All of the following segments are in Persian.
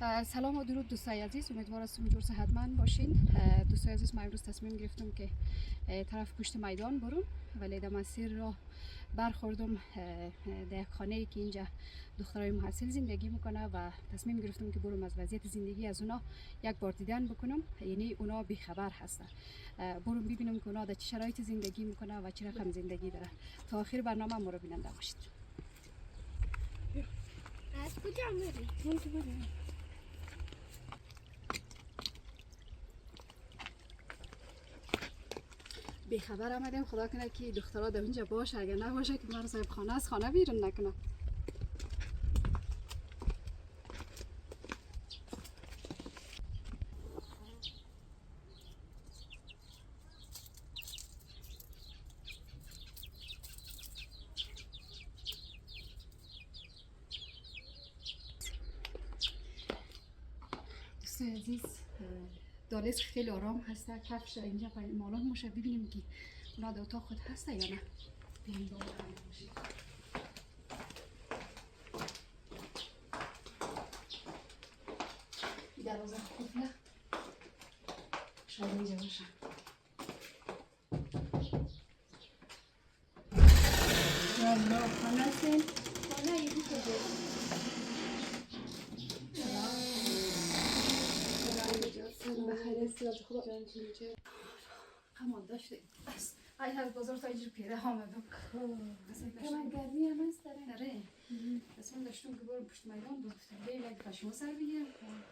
سلام و درود دوستای عزیز، امیدوارم جور صحتمند باشین. دوستای عزیز، من امروز تصمیم گرفتم که طرف پشت میدان برم، ولی در مسیر راه برخوردم در خانه ای که اینجا دخترای محصل زندگی میکنه و تصمیم گرفتم که برم از وضعیت زندگی از اونا یک بار دیدن بکنم. یعنی اونا بیخبر هستن، برم ببینم که اونا در چه شرایط زندگی میکنه و چه رقم زندگی داره. تا آخر برنامه ما رو بیننده باشید. از کجا میری؟ بیخبر آمدیم، خدا کنه که دخترها در اینجا باشه، اگر نباشه که من صاحب خانه از خانه بیرون نکنم. دوستای عزیز، دالس خیلی آرام هسته، کفش اینجا معلوم میشه. ببینیم که اونا در اتاق خود هسته یا نه. بیاین با من باشید. دروازه قفله، شاید اینجا باشن. والله خانه هستین؟ خانه ایدی که کمان داشته بس ای هر بازار تا اینجا پیره آمدم. کمان گرمی هم هست داره؟ آره، تصمیم داشتم که برم پشت میدان گفتم بریم یک پشمو سر بگیرم.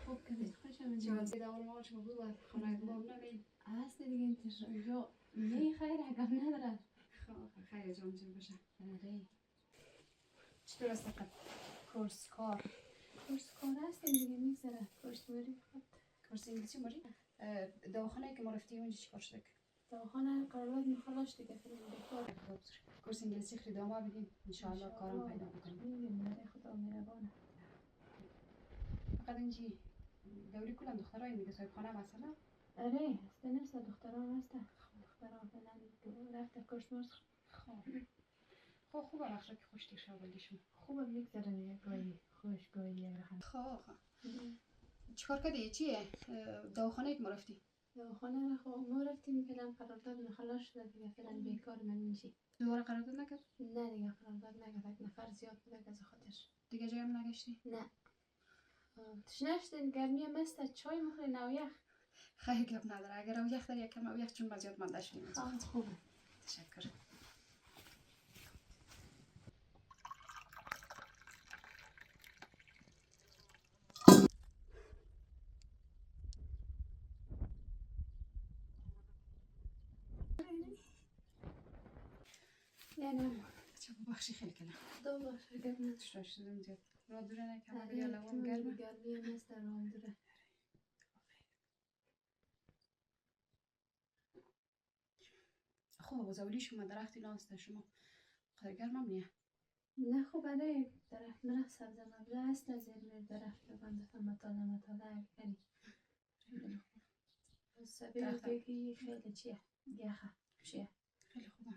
خوب کردید، خوشم چون اومد. زیاد اول ما شما بود خانه باب نمید. هست دیگه اینجا نه خیر حکم نداره. خیر جان جون باشه. آره. چطور است کورس کار هست دیگه میگذره. کورس بری بخواد. کورس انگلیسی ماری؟ دواخانه که ما رفتیم اونجا چیکار شده؟ دواخانه قرارداد میخوالاش دیگه فعلا بیکار. کورس انگلیسی خیلی ادامه بدیم ان شاء الله کارم پیدا بکنیم. میگم خدا مهربانه. فقط اینجی دوری کلم دخترای میگه صاحب خانه مثلا. آره هست نفس دختران هست. دختران فعلا رفته کورس ماست. خب خوبه اخلاق خوش تیر شو بلدیشون. خوبه میگذره دیگه گاهی خوش گاهی رقم. خب چیکار کردی؟ چیه؟ دواخانه که ما رفتی؟ دواخانه خب ما رفتیم فعلا قرارداد خلاص شده دیگه فعلا بیکار من میشی. دوباره قرارداد نکرد؟ نه دیگه قرارداد نکرد. نفر زیاد بوده که از خاطرش. دیگه جای هم نگشتی؟ نه. تشنشتین گرمی مست چای مخوری نو یخ. خیلی گپ نداره، اگر او یخ داری یکم او یخ چون ما زیاد مانده شدیم. خوبه. تشکر. یعنی چه بخشی خیلی کنه. دو باشه گپ نداره. شدم زیاد. را دوره نکم بیا لوام گرمه. گرمی مست رام داره. خب زولی شما درختی ناسته شما خیلی گرمم نیه؟ نه خب برای درخت مرخ سبزه مبزه هست از این درخت بند دفعه مطالعه کنی سبیل بگی خیلی چیه یخه چیه خیلی خوبه.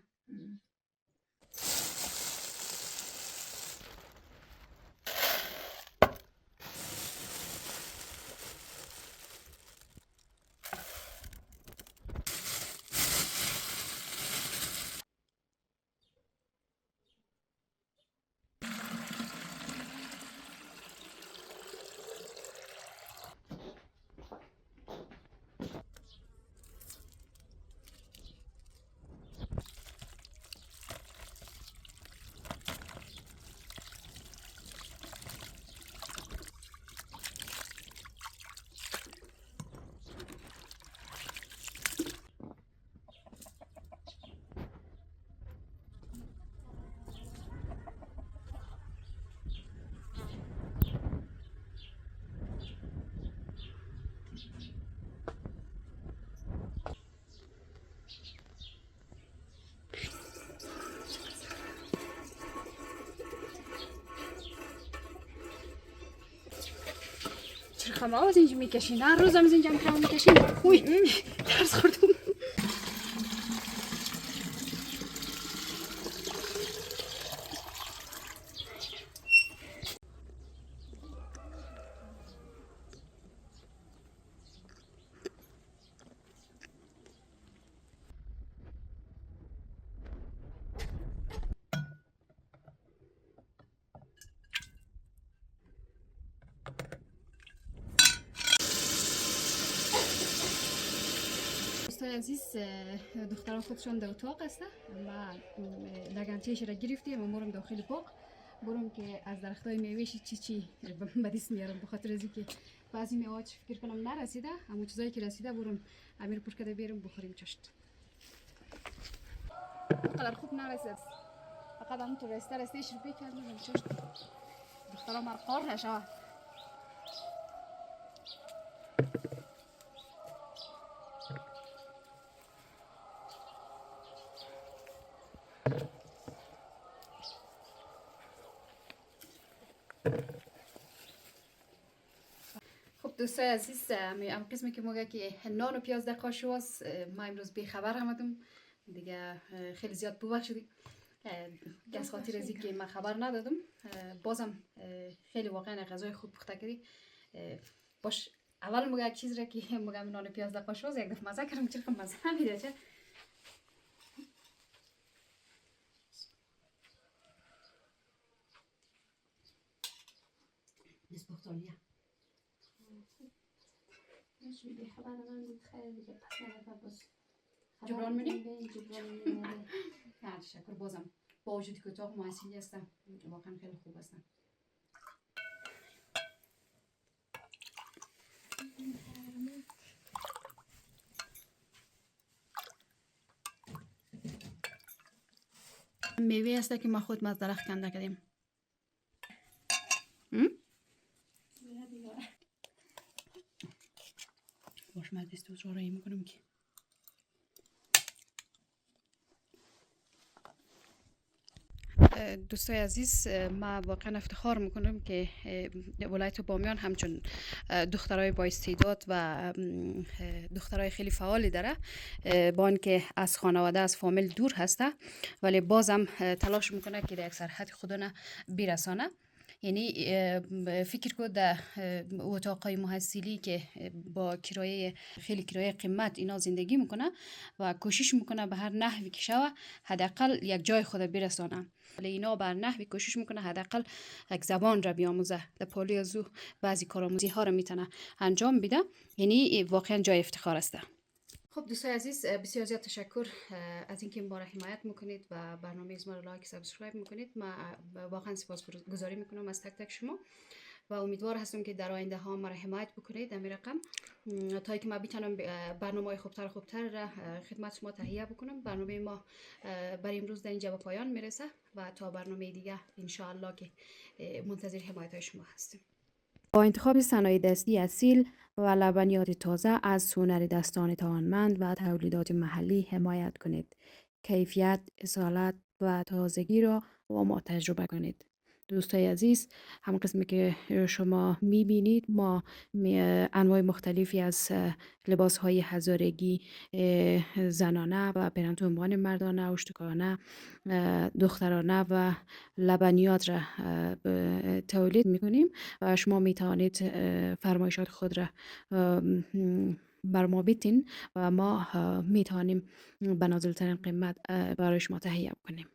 چرا خما از اینجا میکشین؟ هر روز هم از اینجا میکشین؟ اوی درس خوردم. دوستای عزیز، دخترها خودشان در اتاق هسته و لگنچهش را گرفتیم و مورم داخل باغ برم که از درختای میوهش چی به دست میارم، به خاطر از اینکه بعضی میوه‌ها فکر کنم نرسیده، اما چیزایی که رسیده برم امیر پر کده بیارم بخوریم چشت. قدر خوب نرسید، فقط همون تو رستهش رو بکردم چشت دخترها مرخار نشود. خب دوستای عزیز، ام قسمی که موقع که نان و پیاز در قاشق است، ما امروز بیخبر آمدم دیگه، خیلی زیاد ببخشید از خاطر از اینکه من خبر ندادم. بازم خیلی واقعا غذای خوب پخته کردی. باش اول موقع چیز را که موقع نان و پیاز در قاشق است یک دفعه مزه کردم، چرا مزه نمیده چه نسبختانیه مش میگه خبر من بود خیلی دیگه پس نرفت باز جبران منی؟ جبران منی هر شکر بازم با وجودی که اتاق محسنی هستم واقعا خیلی خوب هستم. میوه هسته که ما خود از درخت کنده کردیم. باش من دست رو رایی میکنم که دوستای عزیز، ما واقعا افتخار میکنم که ولایت بامیان همچون دخترای با استعداد و دخترای خیلی فعالی داره، با اینکه از خانواده از فامیل دور هسته ولی بازم تلاش میکنه که در یک سرحد خودونه برسانه. یعنی فکر کن در اتاقای محصلی که با کرایه خیلی کرایه قیمت اینا زندگی میکنه و کوشش میکنه به هر نحوی که شوه حداقل یک جای خود برسانه، ولی اینا بر نحوی کوشش میکنه حداقل یک زبان را بیاموزه، در پالی از او بعضی کارآموزی ها را میتونه انجام بده. یعنی واقعا جای افتخار است. خب دوستای عزیز، بسیار زیاد تشکر از اینکه ما را حمایت میکنید و برنامه ما را لایک سابسکرایب میکنید. ما واقعا سپاسگزاری میکنم از تک تک شما و امیدوار هستم که در آینده ها ما را حمایت بکنید در این رقم تا اینکه ما بتونم برنامه خوبتر را خدمت شما تهیه بکنم. برنامه ما برای امروز در اینجا به پایان میرسه و تا برنامه دیگه ان شاء الله که منتظر حمایت های شما هستیم. با انتخاب صنایع دستی اصیل و لبنیات تازه از هنر دستان توانمند و تولیدات محلی حمایت کنید. کیفیت، اصالت و تازگی را با ما تجربه کنید. دوستای عزیز، هم قسمی که شما میبینید ما انواع مختلفی از لباس های هزارگی زنانه و برانتونبان مردانه، اشتکانه، دخترانه و لبنیات را تولید میکنیم و شما میتوانید فرمایشات خود را بر ما بتین و ما میتوانیم به نازلترین قیمت برای شما تهیه کنیم.